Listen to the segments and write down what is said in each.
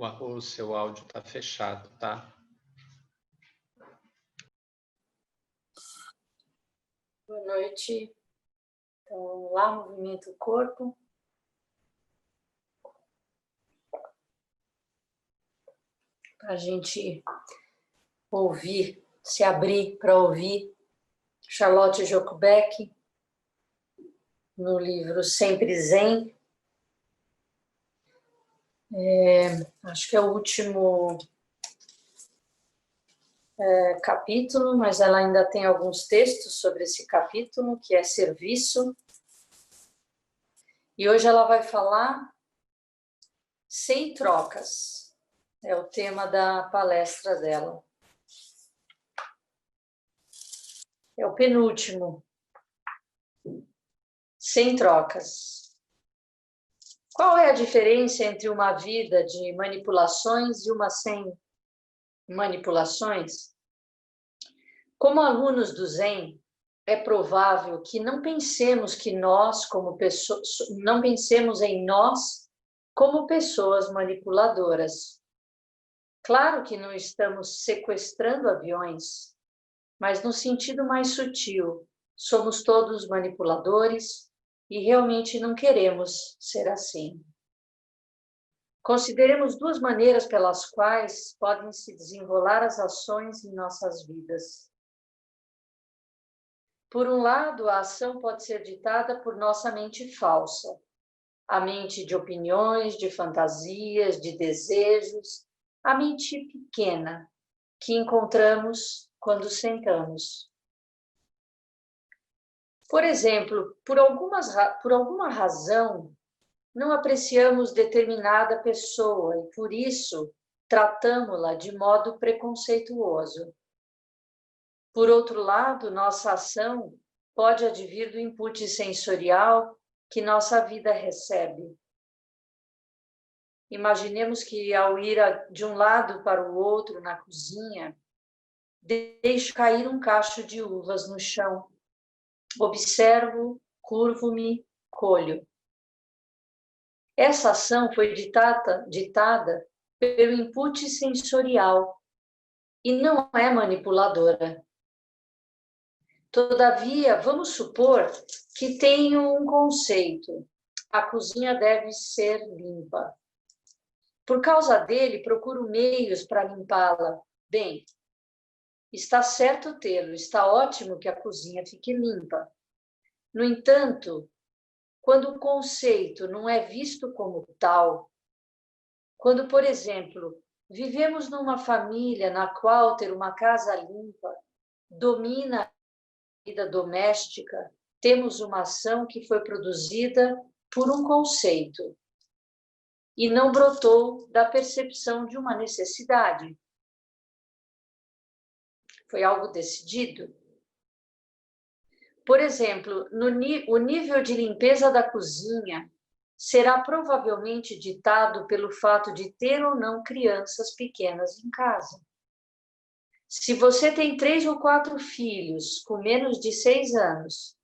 O seu áudio está fechado, tá? Boa noite. Então, vamos lá, movimento do corpo. Para a gente ouvir, se abrir para ouvir Charlotte Jochbeck, no livro Sempre Zen. Acho que é o último capítulo, mas ela ainda tem alguns textos sobre esse capítulo, que é serviço. E hoje ela vai falar sem trocas. É o tema da palestra dela. É o penúltimo. Sem trocas. Qual é a diferença entre uma vida de manipulações e uma sem manipulações? Como alunos do Zen, é provável que não pensemos que nós, como pessoas, não pensemos em nós como pessoas manipuladoras. Claro que não estamos sequestrando aviões, mas no sentido mais sutil, somos todos manipuladores e realmente não queremos ser assim. Consideremos duas maneiras pelas quais podem se desenrolar as ações em nossas vidas. Por um lado, a ação pode ser ditada por nossa mente falsa, a mente de opiniões, de fantasias, de desejos, a mente pequena que encontramos quando sentamos. Por exemplo, por alguma razão, não apreciamos determinada pessoa e, por isso, tratamo-la de modo preconceituoso. Por outro lado, nossa ação pode advir do input sensorial que nossa vida recebe. Imaginemos que, ao ir de um lado para o outro na cozinha, deixo cair um cacho de uvas no chão. Observo, curvo-me, colho. Essa ação foi ditada pelo input sensorial e não é manipuladora. Todavia, vamos supor que tenho um conceito. A cozinha deve ser limpa. Por causa dele, procuro meios para limpá-la. Bem, está certo tê-lo, está ótimo que a cozinha fique limpa. No entanto, quando o conceito não é visto como tal, quando, por exemplo, vivemos numa família na qual ter uma casa limpa domina a vida doméstica, temos uma ação que foi produzida por um conceito e não brotou da percepção de uma necessidade. Foi algo decidido. Por exemplo, o nível de limpeza da cozinha será provavelmente ditado pelo fato de ter ou não crianças pequenas em casa. Se você tem 3 ou 4 filhos com menos de 6 anos,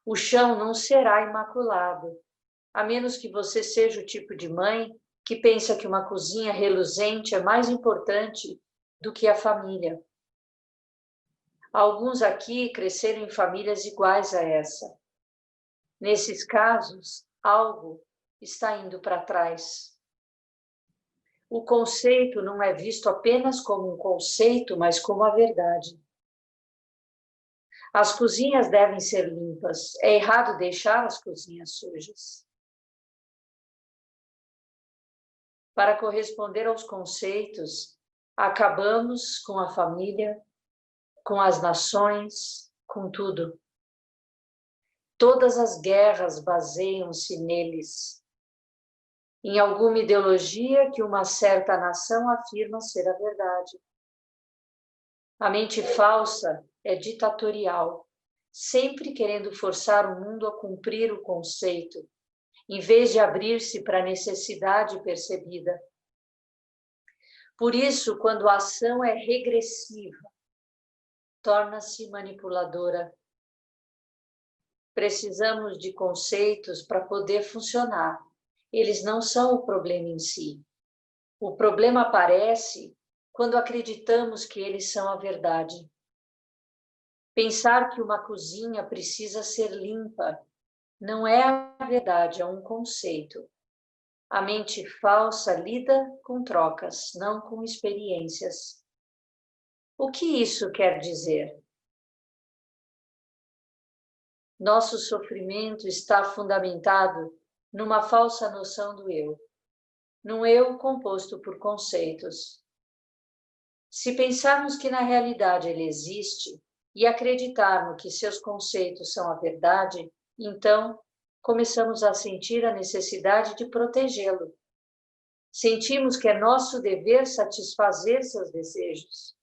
o chão não será imaculado, a menos que você seja o tipo de mãe que pensa que uma cozinha reluzente é mais importante do que a família. Alguns aqui cresceram em famílias iguais a essa. Nesses casos, algo está indo para trás. O conceito não é visto apenas como um conceito, mas como a verdade. As cozinhas devem ser limpas. É errado deixar as cozinhas sujas. Para corresponder aos conceitos, acabamos com a família, com as nações, com tudo. Todas as guerras baseiam-se neles, em alguma ideologia que uma certa nação afirma ser a verdade. A mente falsa é ditatorial, sempre querendo forçar o mundo a cumprir o conceito, em vez de abrir-se para a necessidade percebida. Por isso, quando a ação é regressiva, torna-se manipuladora. Precisamos de conceitos para poder funcionar. Eles não são o problema em si. O problema aparece quando acreditamos que eles são a verdade. Pensar que uma cozinha precisa ser limpa não é a verdade, é um conceito. A mente falsa lida com trocas, não com experiências. O que isso quer dizer? Nosso sofrimento está fundamentado numa falsa noção do eu, num eu composto por conceitos. Se pensarmos que na realidade ele existe e acreditarmos que seus conceitos são a verdade, então começamos a sentir a necessidade de protegê-lo. Sentimos que é nosso dever satisfazer seus desejos.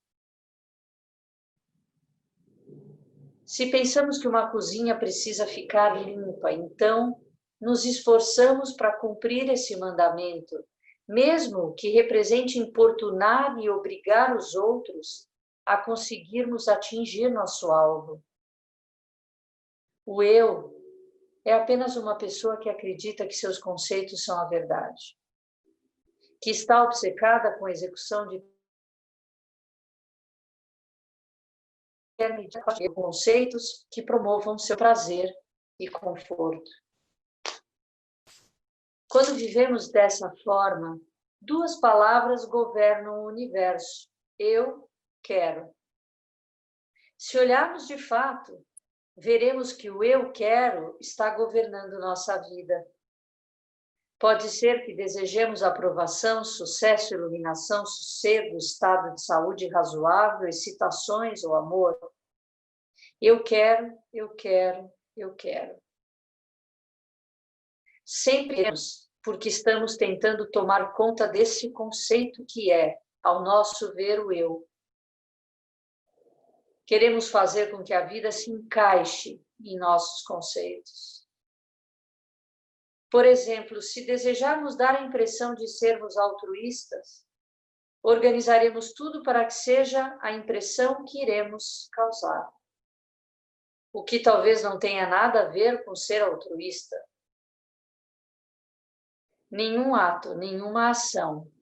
Se pensamos que uma cozinha precisa ficar limpa, então nos esforçamos para cumprir esse mandamento, mesmo que represente importunar e obrigar os outros a conseguirmos atingir nosso alvo. O eu é apenas uma pessoa que acredita que seus conceitos são a verdade, que está obcecada com a execução de conceitos que promovam seu prazer e conforto. Quando vivemos dessa forma, duas palavras governam o universo: eu quero. Se olharmos de fato, veremos que o eu quero está governando nossa vida. Pode ser que desejemos aprovação, sucesso, iluminação, sossego, estado de saúde razoável, excitações ou amor. Eu quero, eu quero, eu quero. Sempre porque estamos tentando tomar conta desse conceito que é, ao nosso ver, o eu. Queremos fazer com que a vida se encaixe em nossos conceitos. Por exemplo, se desejarmos dar a impressão de sermos altruístas, organizaremos tudo para que seja a impressão que iremos causar. O que talvez não tenha nada a ver com ser altruísta. Nenhum ato, nenhuma ação,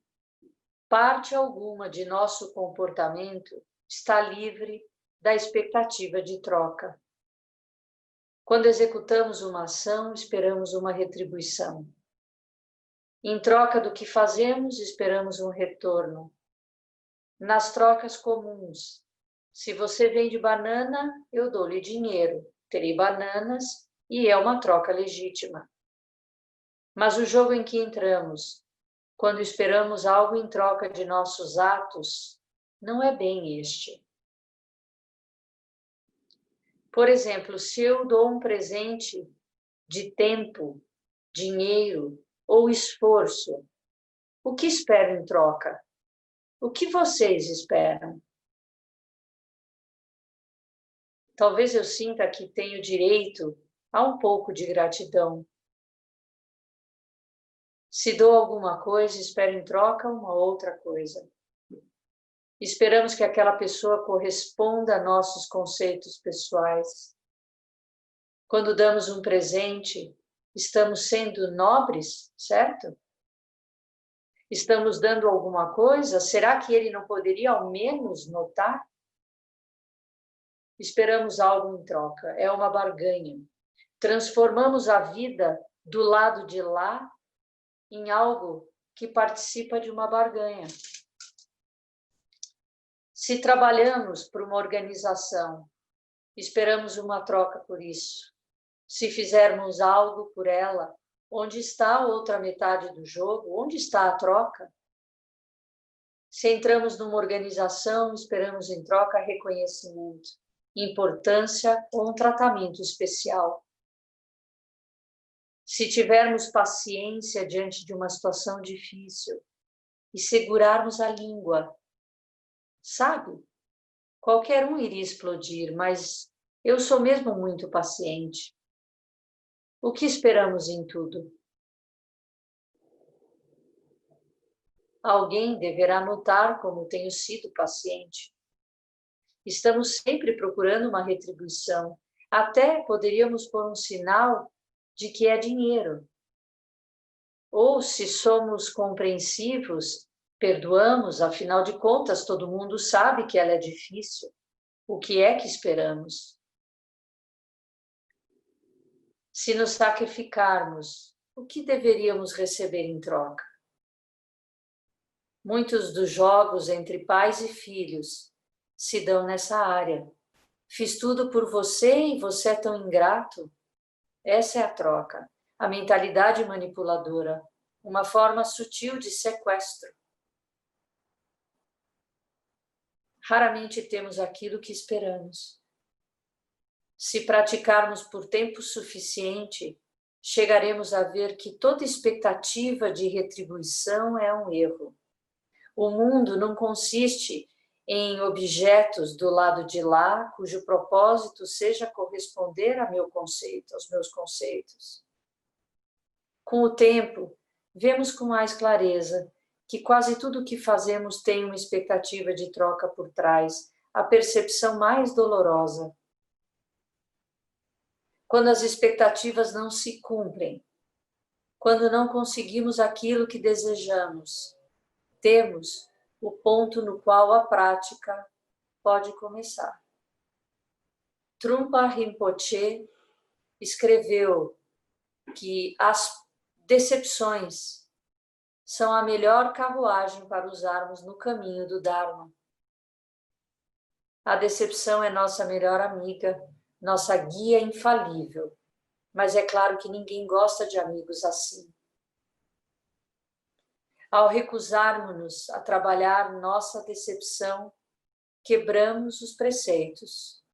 parte alguma de nosso comportamento está livre da expectativa de troca. Quando executamos uma ação, esperamos uma retribuição. Em troca do que fazemos, esperamos um retorno. Nas trocas comuns, se você vende banana, eu dou-lhe dinheiro, terei bananas e é uma troca legítima. Mas o jogo em que entramos, quando esperamos algo em troca de nossos atos, não é bem este. Por exemplo, se eu dou um presente de tempo, dinheiro ou esforço, o que espero em troca? O que vocês esperam? Talvez eu sinta que tenho direito a um pouco de gratidão. Se dou alguma coisa, espero em troca uma outra coisa. Esperamos que aquela pessoa corresponda a nossos conceitos pessoais. Quando damos um presente, estamos sendo nobres, certo? Estamos dando alguma coisa? Será que ele não poderia ao menos notar? Esperamos algo em troca, é uma barganha. Transformamos a vida do lado de lá em algo que participa de uma barganha. Se trabalhamos por uma organização, esperamos uma troca por isso. Se fizermos algo por ela, onde está a outra metade do jogo? Onde está a troca? Se entramos numa organização, esperamos em troca reconhecimento, importância ou um tratamento especial. Se tivermos paciência diante de uma situação difícil e segurarmos a língua, sabe? Qualquer um iria explodir, mas eu sou mesmo muito paciente. O que esperamos em tudo? Alguém deverá notar como tenho sido paciente. Estamos sempre procurando uma retribuição. Até poderíamos pôr um sinal de que é dinheiro. Ou, se somos compreensivos, Perdoamos, afinal de contas, todo mundo sabe que ela é difícil. O que é que esperamos? Se nos sacrificarmos, o que deveríamos receber em troca? Muitos dos jogos entre pais e filhos se dão nessa área. Fiz tudo por você e você é tão ingrato. Essa é a troca, a mentalidade manipuladora, uma forma sutil de sequestro. Raramente temos aquilo que esperamos. Se praticarmos por tempo suficiente, chegaremos a ver que toda expectativa de retribuição é um erro. O mundo não consiste em objetos do lado de lá, cujo propósito seja corresponder a meu conceito, aos meus conceitos. Com o tempo, vemos com mais clareza que quase tudo o que fazemos tem uma expectativa de troca por trás, a percepção mais dolorosa. Quando as expectativas não se cumprem, quando não conseguimos aquilo que desejamos, temos o ponto no qual a prática pode começar. Trungpa Rinpoche escreveu que as decepções são a melhor carruagem para usarmos no caminho do Dharma. A decepção é nossa melhor amiga, nossa guia infalível, mas é claro que ninguém gosta de amigos assim. Ao recusarmos-nos a trabalhar nossa decepção, quebramos os preceitos.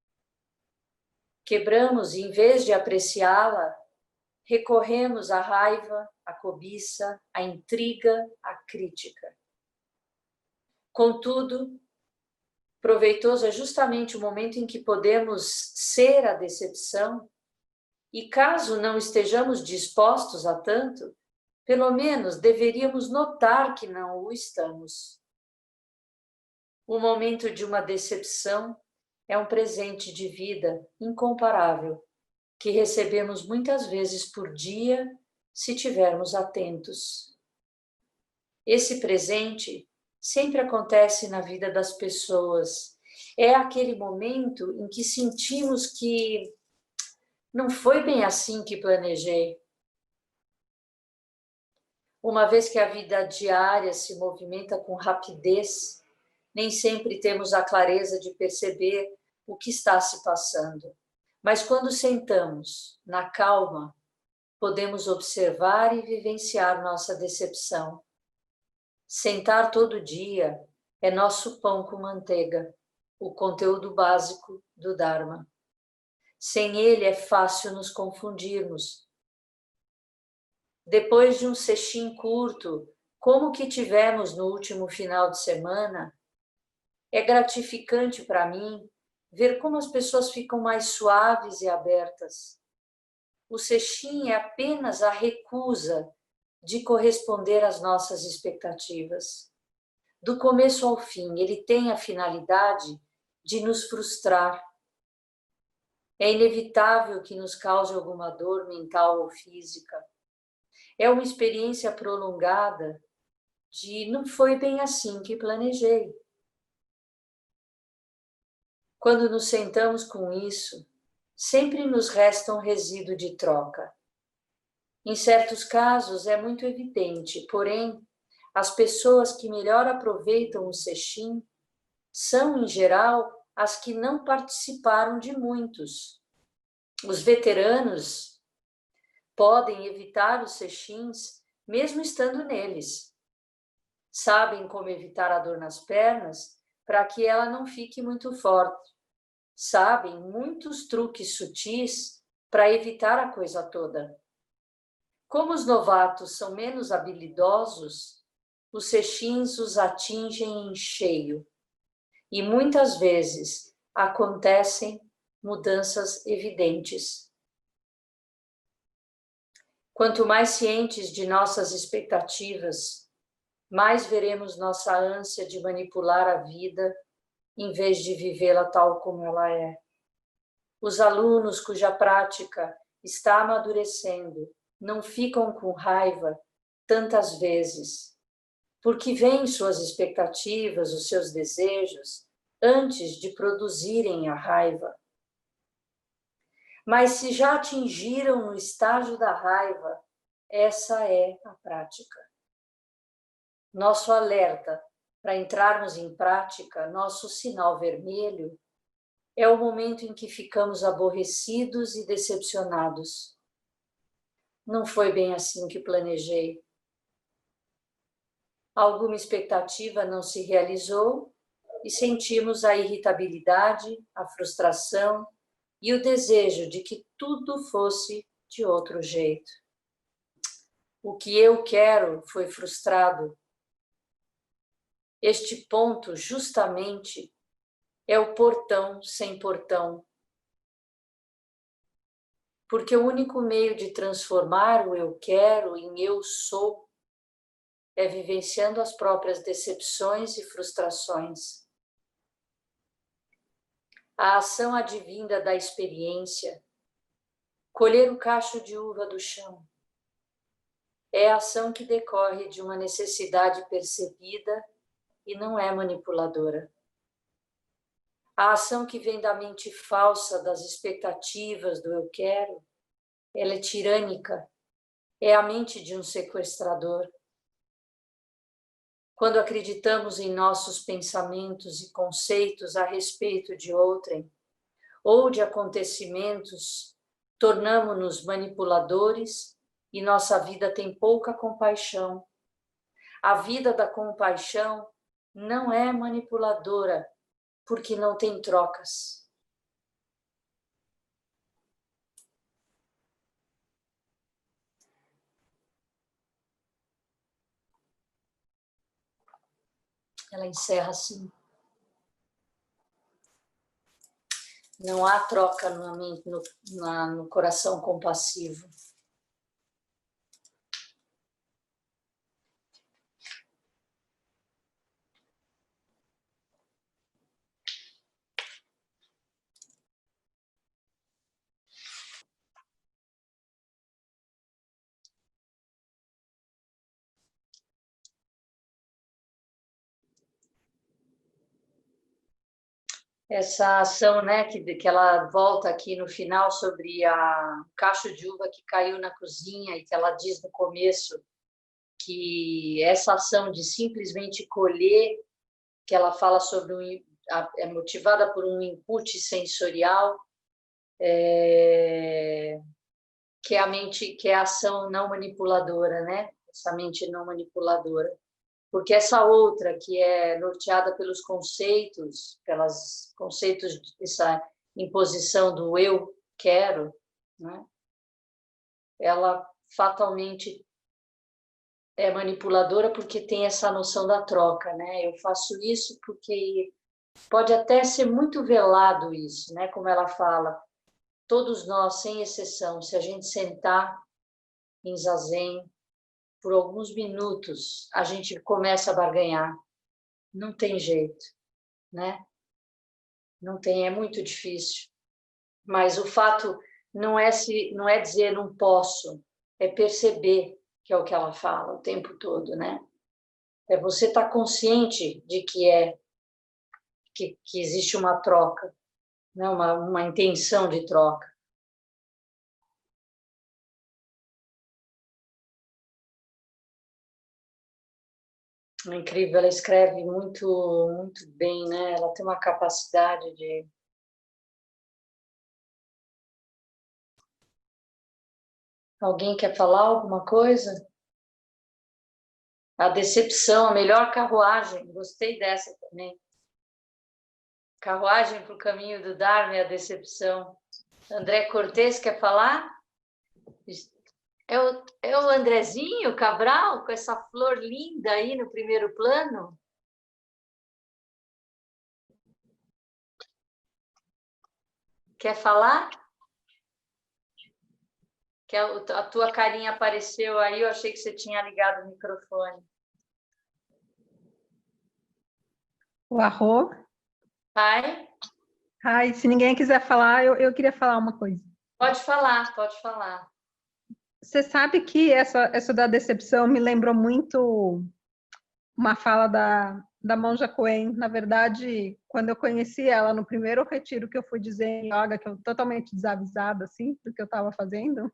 Quebramos e, em vez de apreciá-la, recorremos à raiva, à cobiça, à intriga, à crítica. Contudo, proveitoso é justamente o momento em que podemos ser a decepção, e caso não estejamos dispostos a tanto, pelo menos deveríamos notar que não o estamos. O momento de uma decepção é um presente de vida incomparável, que recebemos muitas vezes por dia, se tivermos atentos. Esse presente sempre acontece na vida das pessoas. É aquele momento em que sentimos que não foi bem assim que planejei. Uma vez que a vida diária se movimenta com rapidez, nem sempre temos a clareza de perceber o que está se passando. Mas quando sentamos, na calma, podemos observar e vivenciar nossa decepção. Sentar todo dia é nosso pão com manteiga, o conteúdo básico do Dharma. Sem ele é fácil nos confundirmos. Depois de um sesshin curto, como o que tivemos no último final de semana, é gratificante para mim ver como as pessoas ficam mais suaves e abertas. O sesshin é apenas a recusa de corresponder às nossas expectativas. Do começo ao fim, ele tem a finalidade de nos frustrar. É inevitável que nos cause alguma dor mental ou física. É uma experiência prolongada de não foi bem assim que planejei. Quando nos sentamos com isso, sempre nos resta um resíduo de troca. Em certos casos é muito evidente, porém, as pessoas que melhor aproveitam o sesshin são, em geral, as que não participaram de muitos. Os veteranos podem evitar os sesshin's mesmo estando neles. Sabem como evitar a dor nas pernas para que ela não fique muito forte. Sabem muitos truques sutis para evitar a coisa toda. Como os novatos são menos habilidosos, os sesshin's os atingem em cheio. E muitas vezes acontecem mudanças evidentes. Quanto mais cientes de nossas expectativas, mais veremos nossa ânsia de manipular a vida em vez de vivê-la tal como ela é. Os alunos cuja prática está amadurecendo não ficam com raiva tantas vezes, porque veem suas expectativas, os seus desejos, antes de produzirem a raiva. Mas se já atingiram no estágio da raiva, essa é a prática. Nosso alerta para entrarmos em prática, nosso sinal vermelho, é o momento em que ficamos aborrecidos e decepcionados. Não foi bem assim que planejei. Alguma expectativa não se realizou e sentimos a irritabilidade, a frustração e o desejo de que tudo fosse de outro jeito. O que eu quero foi frustrado. Este ponto, justamente, é o portão sem portão. Porque o único meio de transformar o eu quero em eu sou é vivenciando as próprias decepções e frustrações. A ação advinda da experiência, colher o cacho de uva do chão, é a ação que decorre de uma necessidade percebida e não é manipuladora. A ação que vem da mente falsa das expectativas do eu quero, ela é tirânica, é a mente de um sequestrador. Quando acreditamos em nossos pensamentos e conceitos a respeito de outrem ou de acontecimentos, tornamo-nos manipuladores e nossa vida tem pouca compaixão. A vida da compaixão não é manipuladora, porque não tem trocas. Ela encerra assim. Não há troca no coração compassivo. Essa ação, né, que ela volta aqui no final sobre a cacho de uva que caiu na cozinha e que ela diz no começo que essa ação de simplesmente colher, que ela fala sobre é motivada por um input sensorial, que é a mente, que é a ação não manipuladora, né? Essa mente não manipuladora. Porque essa outra, que é norteada pelos conceitos, pelos conceitos, essa imposição do eu quero, né? Ela fatalmente é manipuladora porque tem essa noção da troca, né? Eu faço isso porque pode até ser muito velado isso, né? Como ela fala, todos nós, sem exceção, se a gente sentar em zazen por alguns minutos, a gente começa a barganhar. Não tem jeito, né? Não tem, é muito difícil. Mas o fato não é dizer não posso, é perceber, que é o que ela fala o tempo todo, né? É você estar consciente de que existe uma troca, né? Uma intenção de troca. É incrível, ela escreve muito, muito bem, né? Ela tem uma capacidade de... Alguém quer falar alguma coisa? A decepção, a melhor carruagem. Gostei dessa também. Carruagem para o caminho do Dharma e a decepção. André Cortez quer falar? É o Andrezinho Cabral, com essa flor linda aí no primeiro plano? Quer falar? Que a tua carinha apareceu aí, eu achei que você tinha ligado o microfone. O Arro. Pai? Ai, se ninguém quiser falar, eu queria falar uma coisa. Pode falar, pode falar. Você sabe que essa da decepção me lembrou muito uma fala da Monja Coen. Na verdade, quando eu conheci ela no primeiro retiro que eu fui dizer em yoga, que eu totalmente desavisada assim do que eu estava fazendo.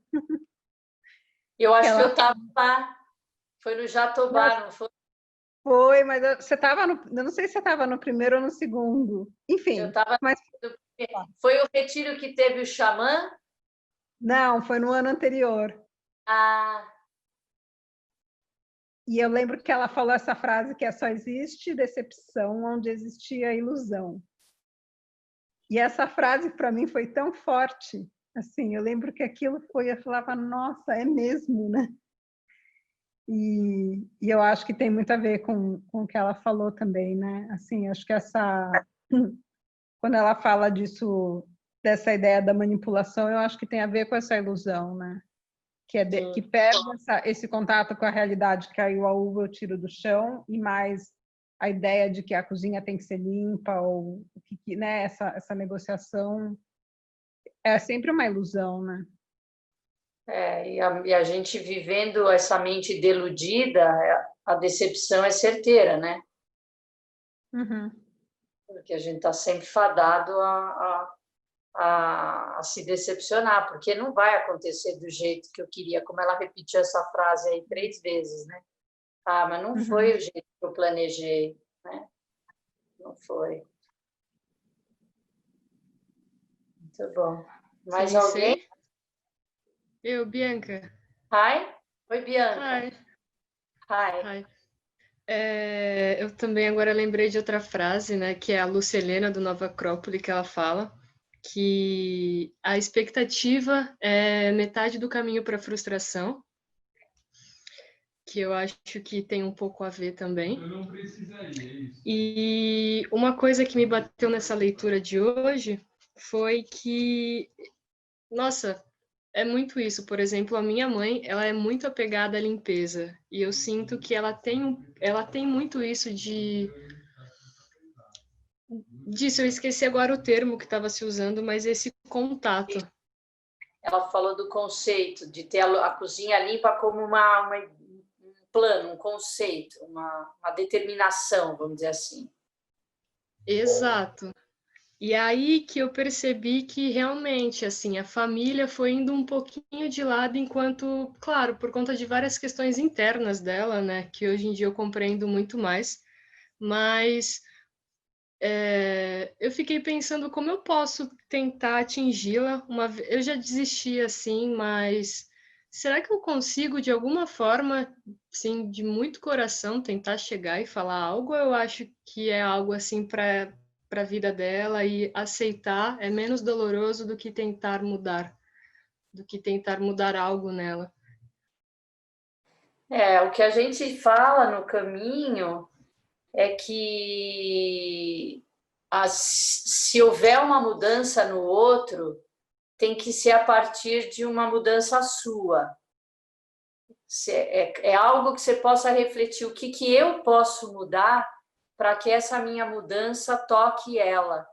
Eu acho que ela... eu estava lá, foi no Jatobá, não foi? Foi, mas você estava no... Eu não sei se você estava no primeiro ou no segundo. Enfim, Eu estava. mas... Foi o retiro que teve o xamã? Não, foi no ano anterior. Ah. E eu lembro que ela falou essa frase que é só existe decepção onde existia ilusão. E essa frase para mim foi tão forte, assim, eu lembro que aquilo foi, eu falava, nossa, é mesmo, né? E eu acho que tem muito a ver com o que ela falou também, né? Assim, acho que quando ela fala disso, dessa ideia da manipulação, eu acho que tem a ver com essa ilusão, né? Que perde esse contato com a realidade, caiu a uva, eu tiro do chão, e mais a ideia de que a cozinha tem que ser limpa, ou né, essa negociação é sempre uma ilusão, né? E a gente vivendo essa mente deludida, a decepção é certeira, né? Uhum. Porque a gente está sempre fadado a se decepcionar, porque não vai acontecer do jeito que eu queria, como ela repetiu essa frase aí 3 vezes, né? Ah, mas não foi o jeito que eu planejei, né? Não foi. Muito bom. Mais alguém? Eu, Bianca. Hi? Oi, Bianca. Hi. Hi. Eu também agora lembrei de outra frase, né, que é a Lúcia Helena do Nova Acrópole, que ela fala que a expectativa é metade do caminho para a frustração, que eu acho que tem um pouco a ver também. Eu não precisaria isso. E uma coisa que me bateu nessa leitura de hoje foi que, nossa, é muito isso. Por exemplo, a minha mãe, ela é muito apegada à limpeza. E eu sinto que ela tem muito isso disso. Eu esqueci agora o termo que estava se usando, mas esse contato. Ela falou do conceito de ter a cozinha limpa como um plano, um conceito, uma determinação, vamos dizer assim. Exato. E aí que eu percebi que realmente, assim, a família foi indo um pouquinho de lado, enquanto, claro, por conta de várias questões internas dela, né, que hoje em dia eu compreendo muito mais, mas eu fiquei pensando como eu posso tentar atingi-la. Eu já desisti, assim, mas será que eu consigo, de alguma forma, assim, de muito coração, tentar chegar e falar algo? Ou eu acho que é algo, assim, para a vida dela e aceitar é menos doloroso do que tentar mudar algo nela. O que a gente fala no caminho é que se houver uma mudança no outro, tem que ser a partir de uma mudança sua. É algo que você possa refletir o que eu posso mudar para que essa minha mudança toque ela.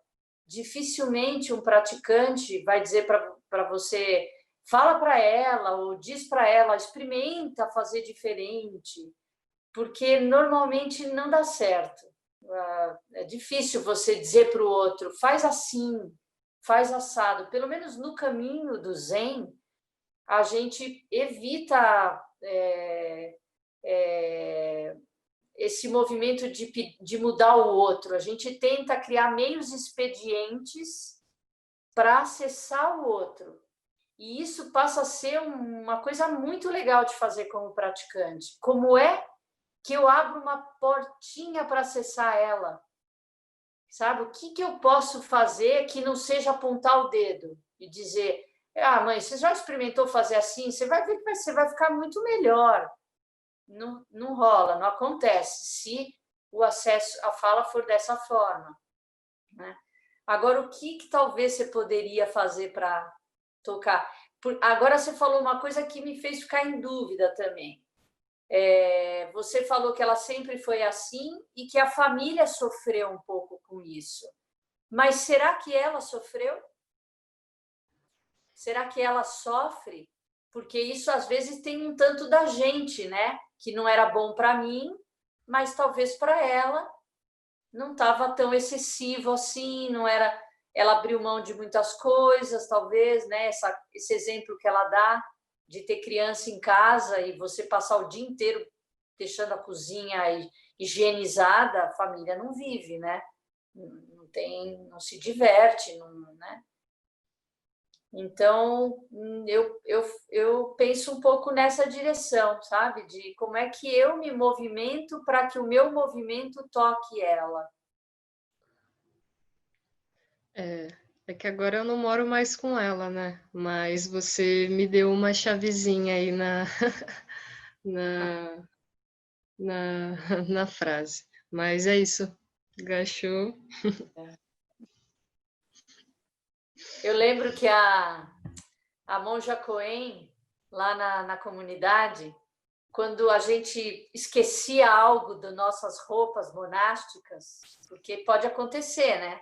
Dificilmente um praticante vai dizer para você, fala para ela ou diz para ela, experimenta fazer diferente, porque normalmente não dá certo. É difícil você dizer para o outro, faz assim, faz assado. Pelo menos no caminho do Zen, a gente evita esse movimento de mudar o outro. A gente tenta criar meios expedientes para acessar o outro. E isso passa a ser uma coisa muito legal de fazer como praticante. Como é que eu abro uma portinha para acessar ela? Sabe? O que eu posso fazer que não seja apontar o dedo e dizer, mãe, você já experimentou fazer assim? Você vai ver que você vai ficar muito melhor. Não rola, não acontece se o acesso à fala for dessa forma, né? Agora, o que talvez você poderia fazer para tocar? Agora você falou uma coisa que me fez ficar em dúvida também. Você falou que ela sempre foi assim e que a família sofreu um pouco com isso. Mas será que ela sofreu? Será que ela sofre? Porque isso às vezes tem um tanto da gente, né? Que não era bom para mim, mas talvez para ela não estava tão excessivo assim, não era. Ela abriu mão de muitas coisas, talvez, né? Esse exemplo que ela dá de ter criança em casa e você passar o dia inteiro deixando a cozinha higienizada, a família não vive, né? Não se diverte, não, né? Então, eu penso um pouco nessa direção, sabe? De como é que eu me movimento para que o meu movimento toque ela. É que agora eu não moro mais com ela, né? Mas você me deu uma chavezinha aí na, na frase. Mas é isso. Gachou. Eu lembro que a Monja Coen, lá na comunidade, quando a gente esquecia algo das nossas roupas monásticas, porque pode acontecer, né?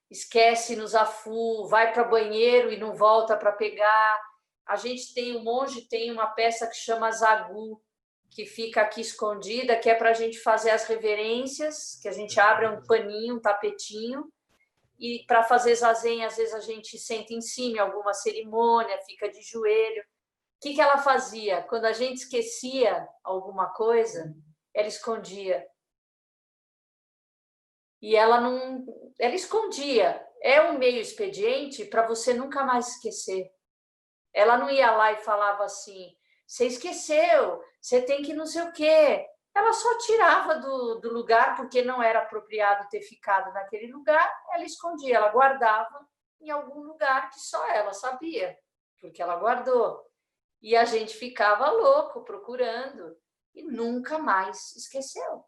Esquece no zafu, vai para o banheiro e não volta para pegar. O monge tem uma peça que chama zagu, que fica aqui escondida, que é para a gente fazer as reverências, que a gente abre um paninho, um tapetinho, e para fazer zazen, às vezes a gente senta em cima em alguma cerimônia, fica de joelho. O que ela fazia? Quando a gente esquecia alguma coisa, ela escondia. E ela escondia. É um meio expediente para você nunca mais esquecer. Ela não ia lá e falava assim, você esqueceu, você tem que não sei o quê. Ela só tirava do lugar, porque não era apropriado ter ficado naquele lugar, ela escondia, ela guardava em algum lugar que só ela sabia, porque ela guardou. E a gente ficava louco procurando e nunca mais esqueceu.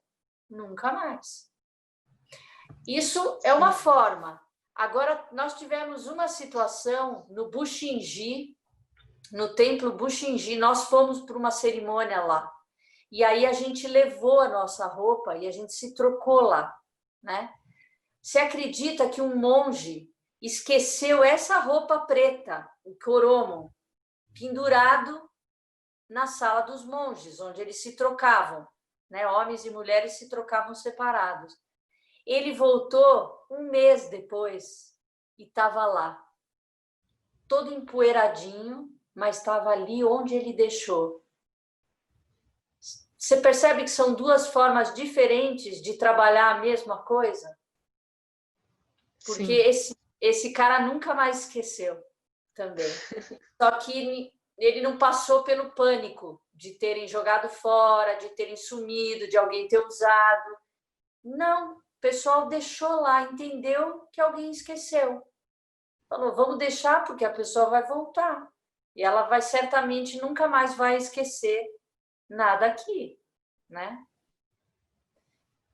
Nunca mais. Isso é uma forma. Agora, nós tivemos uma situação no Bushinji, no templo Bushinji, nós fomos para uma cerimônia lá. E aí a gente levou a nossa roupa e a gente se trocou lá, né? Você acredita que um monge esqueceu essa roupa preta, o koromo, pendurado na sala dos monges, onde eles se trocavam, né? Homens e mulheres se trocavam separados. Ele voltou um mês depois e estava lá, todo empoeiradinho, mas estava ali onde ele deixou. Você percebe que são duas formas diferentes de trabalhar a mesma coisa? Porque esse cara nunca mais esqueceu também. Só que ele não passou pelo pânico de terem jogado fora, de terem sumido, de alguém ter usado. Não, o pessoal deixou lá, entendeu que alguém esqueceu. Falou, vamos deixar porque a pessoa vai voltar. E ela vai certamente nunca mais vai esquecer nada aqui, né?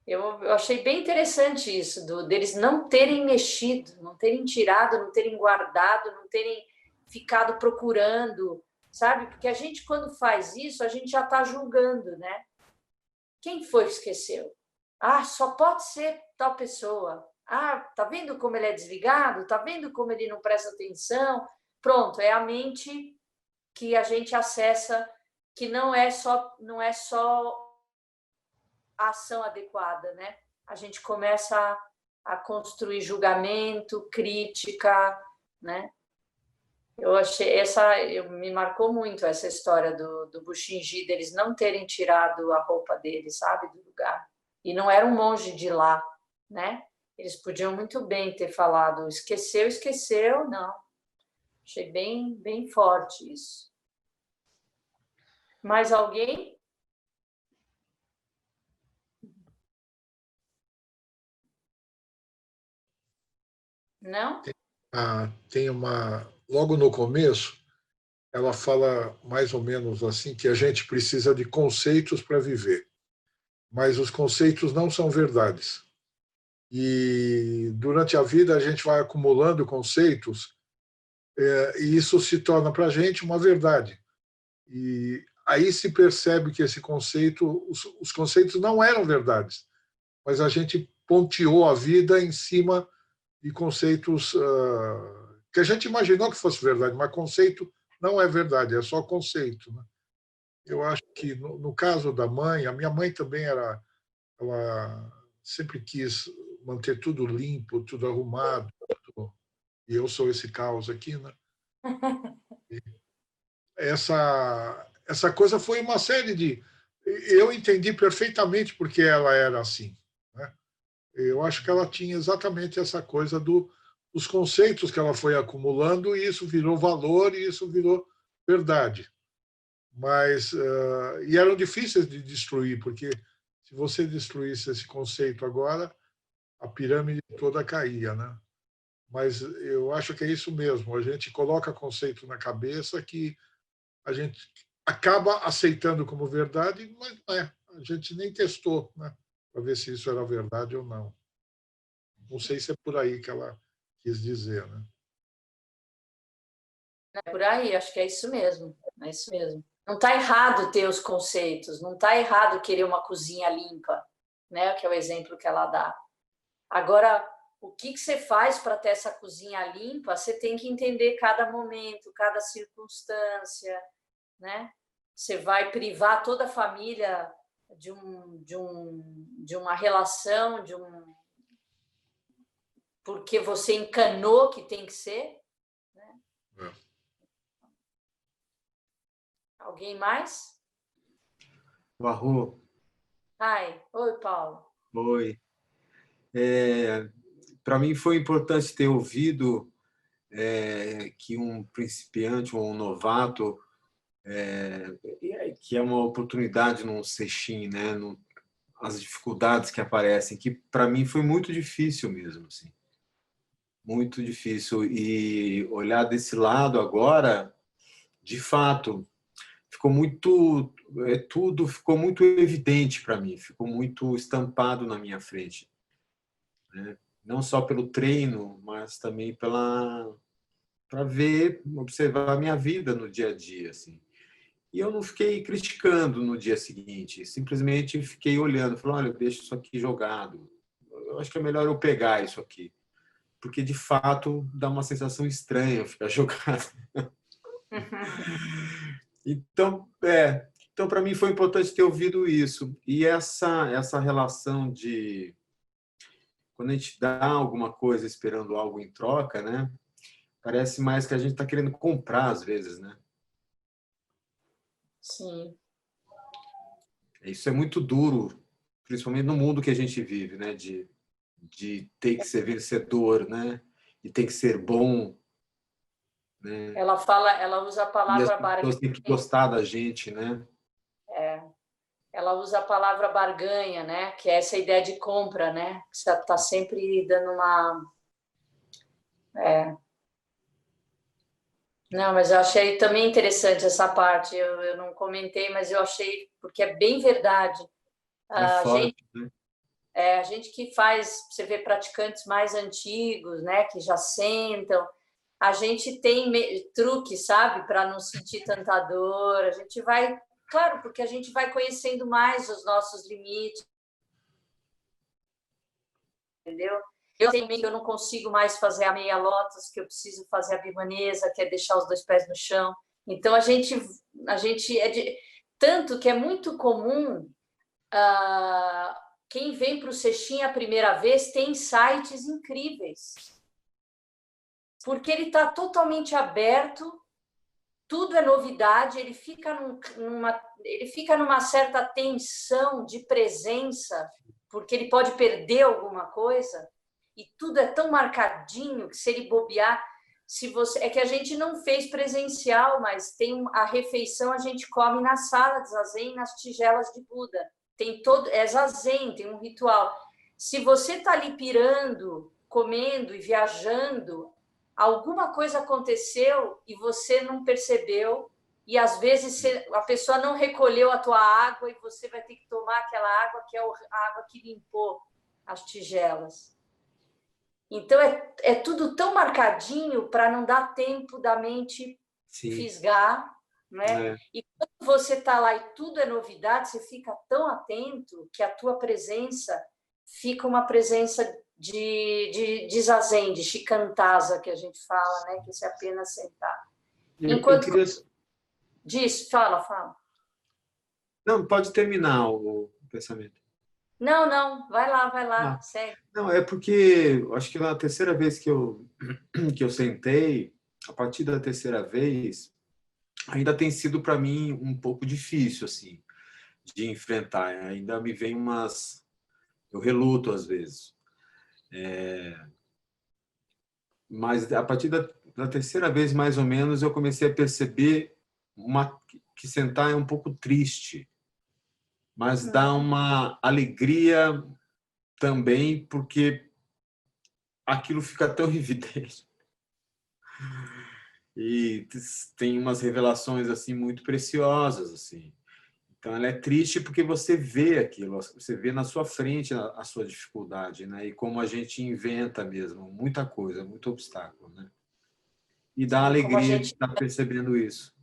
Eu achei bem interessante isso, deles não terem mexido, não terem tirado, não terem guardado, não terem ficado procurando, sabe? Porque a gente, quando faz isso, a gente já está julgando, né? Quem foi que esqueceu? Ah, só pode ser tal pessoa. Ah, tá vendo como ele é desligado? Tá vendo como ele não presta atenção? Pronto, é a mente que a gente acessa, que não é só a ação adequada, né? A gente começa a construir julgamento, crítica, né? Me marcou muito essa história do Bushinji, deles não terem tirado a roupa deles, sabe, do lugar. E não era um monge de lá, né? Eles podiam muito bem ter falado, esqueceu, não. Achei bem, bem forte isso. Mais alguém? Não? Tem uma... Logo no começo, ela fala mais ou menos assim, que a gente precisa de conceitos para viver, mas os conceitos não são verdades. E durante a vida a gente vai acumulando conceitos e isso se torna para a gente uma verdade. E aí se percebe que esse conceito, os conceitos não eram verdades, mas a gente ponteou a vida em cima de conceitos que a gente imaginou que fosse verdade, mas conceito não é verdade, é só conceito, né? Eu acho que no caso da mãe, a minha mãe também era ela sempre quis manter tudo limpo, tudo arrumado, e eu sou esse caos aqui, né? Essa coisa foi uma série de... Eu entendi perfeitamente porque ela era assim, né? Eu acho que ela tinha exatamente essa coisa dos conceitos que ela foi acumulando, e isso virou valor, e isso virou verdade. Mas e eram difíceis de destruir, porque se você destruísse esse conceito agora, a pirâmide toda caía, né? Mas eu acho que é isso mesmo. A gente coloca conceito na cabeça que a gente acaba aceitando como verdade, mas não é. A gente nem testou, né, para ver se isso era verdade ou não. Não sei se é por aí que ela quis dizer, né? É por aí, acho que é isso mesmo. É isso mesmo. Não está errado ter os conceitos, não está errado querer uma cozinha limpa, né? Que é o exemplo que ela dá. Agora, o que você faz para ter essa cozinha limpa? Você tem que entender cada momento, cada circunstância, né? Você vai privar toda a família de uma relação, porque você encanou que tem que ser, né? Alguém mais? Arro, Ai, oi, Paulo. oi. Para mim foi importante ter ouvido que um principiante ou um novato, que é uma oportunidade num sexim, né? As dificuldades que aparecem, que para mim foi muito difícil mesmo, assim. Muito difícil. E olhar desse lado agora, de fato, ficou muito... tudo ficou muito evidente para mim, ficou muito estampado na minha frente, né? Não só pelo treino, mas também para ver, observar a minha vida no dia a dia, assim. E eu não fiquei criticando no dia seguinte, simplesmente fiquei olhando, falei, olha, eu deixo isso aqui jogado. Eu acho que é melhor eu pegar isso aqui, porque de fato dá uma sensação estranha ficar jogado. Então para mim foi importante ter ouvido isso. E essa relação de quando a gente dá alguma coisa esperando algo em troca, né? Parece mais que a gente está querendo comprar às vezes, né? Sim. Isso é muito duro, principalmente no mundo que a gente vive, né? De ter que ser vencedor, né? E ter que ser bom, né? Ela usa a E as palavra pessoas têm que barganha. gostar da gente, né? Ela usa a palavra barganha, né? Que é essa ideia de compra, né? Você está sempre dando uma... Não, mas eu achei também interessante essa parte. Eu não comentei, mas eu achei, porque é bem verdade. É A gente, forte, né? a gente que faz, você vê praticantes mais antigos, né? Que já sentam. A gente tem truque, sabe? Para não sentir tanta dor. A gente vai... Claro, porque a gente vai conhecendo mais os nossos limites, entendeu? Eu também eu não consigo mais fazer a meia lótus, que eu preciso fazer a birmanesa, que é deixar os dois pés no chão. Então a gente tanto que é muito comum quem vem para o Sextim a primeira vez tem insights incríveis, porque ele está totalmente aberto, tudo é novidade, ele fica numa certa tensão de presença, porque ele pode perder alguma coisa. E tudo é tão marcadinho que se ele bobear, é que a gente não fez presencial, mas tem a refeição, a gente come na sala de zazen, nas tigelas de Buda. É zazen, tem um ritual. Se você está ali pirando, comendo e viajando, alguma coisa aconteceu e você não percebeu, e às vezes a pessoa não recolheu a tua água e você vai ter que tomar aquela água que é a água que limpou as tigelas. Então, é tudo tão marcadinho para não dar tempo da mente fisgar, né? E quando você está lá e tudo é novidade, você fica tão atento que a tua presença fica uma presença de zazen, de shikantaza, que a gente fala, né? Que é apenas sentar. Enquanto... Diz, fala. Não, pode terminar o pensamento. Não, vai lá, Ah. segue. Não, é porque eu acho que na terceira vez que eu sentei, a partir da terceira vez, ainda tem sido para mim um pouco difícil, assim, de enfrentar. Ainda me vem umas... Eu reluto às vezes. Mas a partir da terceira vez, mais ou menos, eu comecei a perceber que sentar é um pouco triste, mas dá uma alegria também, porque aquilo fica tão evidente. E tem umas revelações assim muito preciosas, assim. Então ela é triste porque você vê aquilo, você vê na sua frente a sua dificuldade, né? E como a gente inventa mesmo muita coisa, muito obstáculo, né? E dá Sim, como a alegria de gente... estar percebendo isso.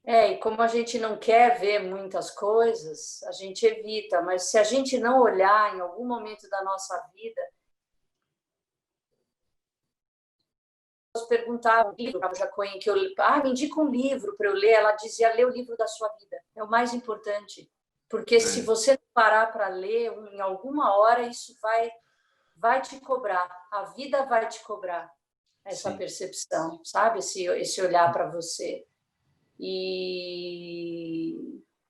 E como a gente não quer ver muitas coisas, a gente evita, mas se a gente não olhar em algum momento da nossa vida, perguntava um livro para a Jacoen que eu me indica um livro para eu ler, ela dizia: lê o livro da sua vida, é o mais importante, porque se você não parar para ler, em alguma hora isso vai te cobrar, a vida vai te cobrar essa percepção, sabe, esse olhar para você. E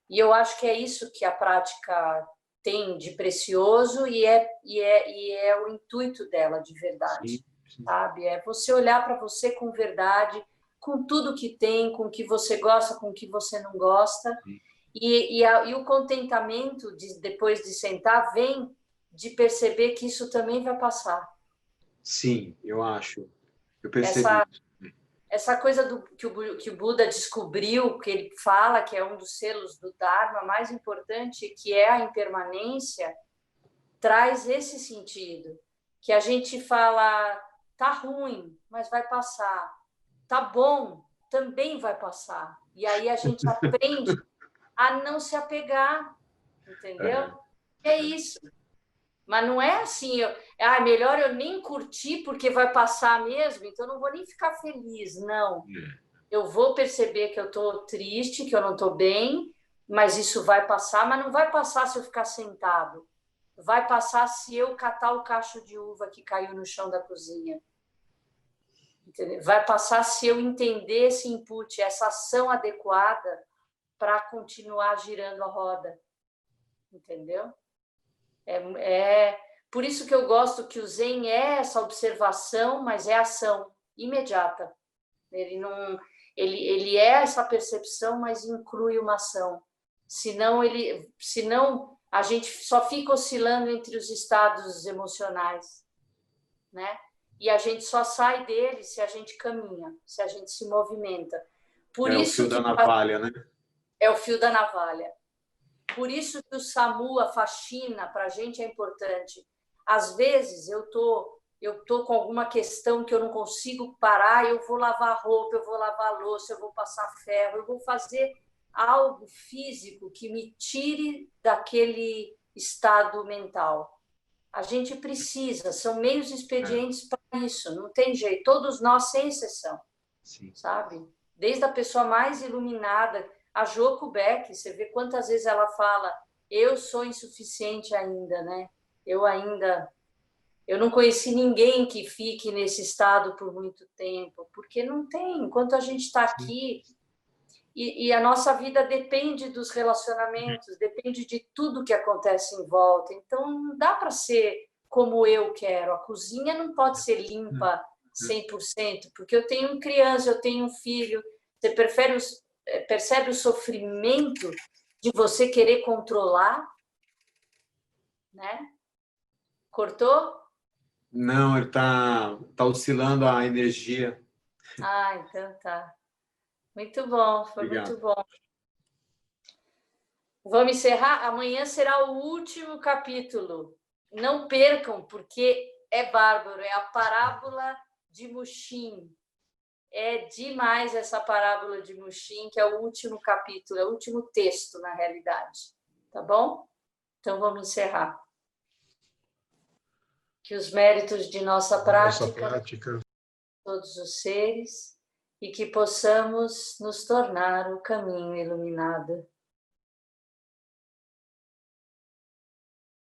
eu acho que é isso que a prática tem de precioso e é o intuito dela de verdade. Sim. Sabe? É você olhar para você com verdade, com tudo que tem, com o que você gosta, com o que você não gosta. E o contentamento, depois de sentar, vem de perceber que isso também vai passar. Sim, eu acho. Eu percebi. Essa coisa que o Buda descobriu, que ele fala que é um dos selos do Dharma mais importante, que é a impermanência, traz esse sentido. Que a gente fala, tá ruim, mas vai passar. Tá bom, também vai passar. E aí a gente aprende a não se apegar, entendeu? É isso. Mas não é assim, melhor eu nem curtir porque vai passar mesmo, então não vou nem ficar feliz, não. Eu vou perceber que eu estou triste, que eu não estou bem, mas isso vai passar, mas não vai passar se eu ficar sentado. Vai passar se eu catar o cacho de uva que caiu no chão da cozinha. Entendeu? Vai passar se eu entender esse input, essa ação adequada para continuar girando a roda. Entendeu? Por isso que eu gosto que o Zen é essa observação, mas é ação imediata. Ele é essa percepção, mas inclui uma ação. Senão a gente só fica oscilando entre os estados emocionais, né? E a gente só sai dele se a gente caminha, se a gente se movimenta. Por isso o fio da navalha, né? É o fio da navalha. Por isso que o SAMU, a faxina, para a gente é importante. Às vezes eu tô com alguma questão que eu não consigo parar, eu vou lavar roupa, eu vou lavar louça, eu vou passar ferro, eu vou fazer algo físico que me tire daquele estado mental. A gente precisa, são meios expedientes para isso, não tem jeito, todos nós, sem exceção. Sim. Sabe? Desde a pessoa mais iluminada, a Joko Beck, você vê quantas vezes ela fala: eu sou insuficiente ainda, né? Eu não conheci ninguém que fique nesse estado por muito tempo, porque não tem, enquanto a gente está aqui, e a nossa vida depende dos relacionamentos, depende de tudo que acontece em volta, então não dá para ser como eu quero, a cozinha não pode ser limpa 100%, porque eu tenho criança, eu tenho um filho, você percebe o sofrimento de você querer controlar, né? Cortou? Não, ele tá oscilando a energia. Então tá. Muito bom, foi Obrigado. muito bom. Vamos encerrar? Amanhã será o último capítulo. Não percam, porque é bárbaro. É a parábola de Muxim. É demais essa parábola de Muxim, que é o último capítulo, é o último texto, na realidade. Tá bom? Então, vamos encerrar. Que os méritos de nossa prática, todos os seres, e que possamos nos tornar o caminho iluminado.